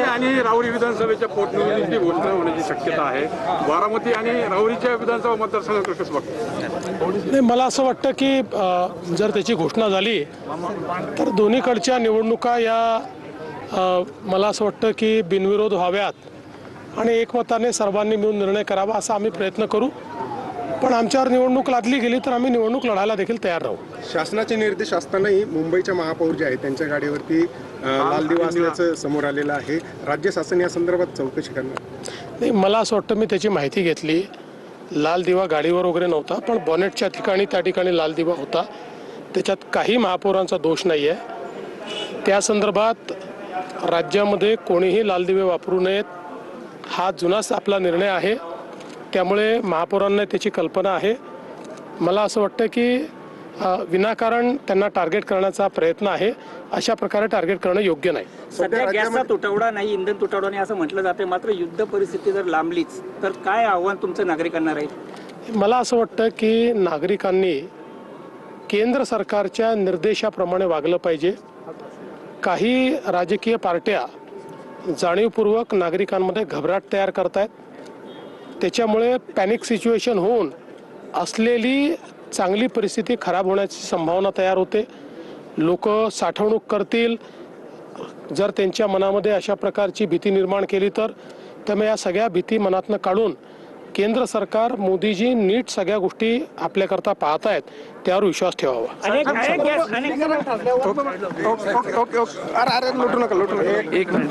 आणि राहुरी विधानसभेच्या पोटनिवडणुकीची घोषणा होण्याची शक्यता आहे. बारामती आणि राहुरीच्या विधानसभा मतदारसंघात कसं बघतो? नाही, मला असं वाटतं की जर त्याची घोषणा झाली तर दोन्हीकडच्या निवडणुका या मला असं वाटतं की बिनविरोध व्हाव्यात आणि एकमताने सर्वांनी मिळून निर्णय करावा असा आम्ही प्रयत्न करू. पण आमच्यावर निवडणूक लादली गेली तर आम्ही निवडणूक लढायला देखील तयार राहू. शासनाचे निर्देश असतानाही मुंबईच्या महापौर जे आहेत त्यांच्या गाडीवरती लाल दिवा असल्याचं समोर आलेलं आहे. राज्य शासन या संदर्भात चौकशी करणार? नाही, मला असं वाटतं मी त्याची माहिती घेतली. लाल दिवा गाडीवर वगैरे नव्हता, पण बॉनेटच्या ठिकाणी त्या ठिकाणी लाल दिवा होता. त्याच्यात काही महापौरांचा दोष नाही आहे. त्या संदर्भात राज्यामध्ये कोणीही लाल दिवे वापरू नयेत हा जुनाच आपला निर्णय आहे. त्यामुळे महापौरांना त्याची कल्पना आहे. मला असं वाटतं की विनाकारण त्यांना टार्गेट करण्याचा प्रयत्न आहे. अशा प्रकारे टार्गेट करणं योग्य नाही. सध्या गॅसचा तुटवडा नाही, इंधन तुटवडा नाही असं म्हटलं जाते. मात्र युद्ध परिस्थिती जर लांबलीच तर काय आव्हान तुमचं नागरिकांना राहील? मला असं वाटतं की नागरिकांनी केंद्र सरकारच्या निर्देशाप्रमाणे वागलं पाहिजे. काही राजकीय पार्ट्या जाणीवपूर्वक नागरिकांमध्ये घबराट तयार करतायत. त्याच्यामुळे पॅनिक सिच्युएशन होऊन असलेली चांगली परिस्थिती खराब होण्याची संभावना तयार होते. लोक साठवणूक करतील जर त्यांच्या मनामध्ये अशा प्रकारची भीती निर्माण केली तर. त्यामुळे या सगळ्या भीती मनातनं काढून केंद्र सरकार मोदीजी नीट सगळ्या गोष्टी आपल्याकरता पाहत आहेत त्यावर विश्वास ठेवावा. अरे लोटू नका.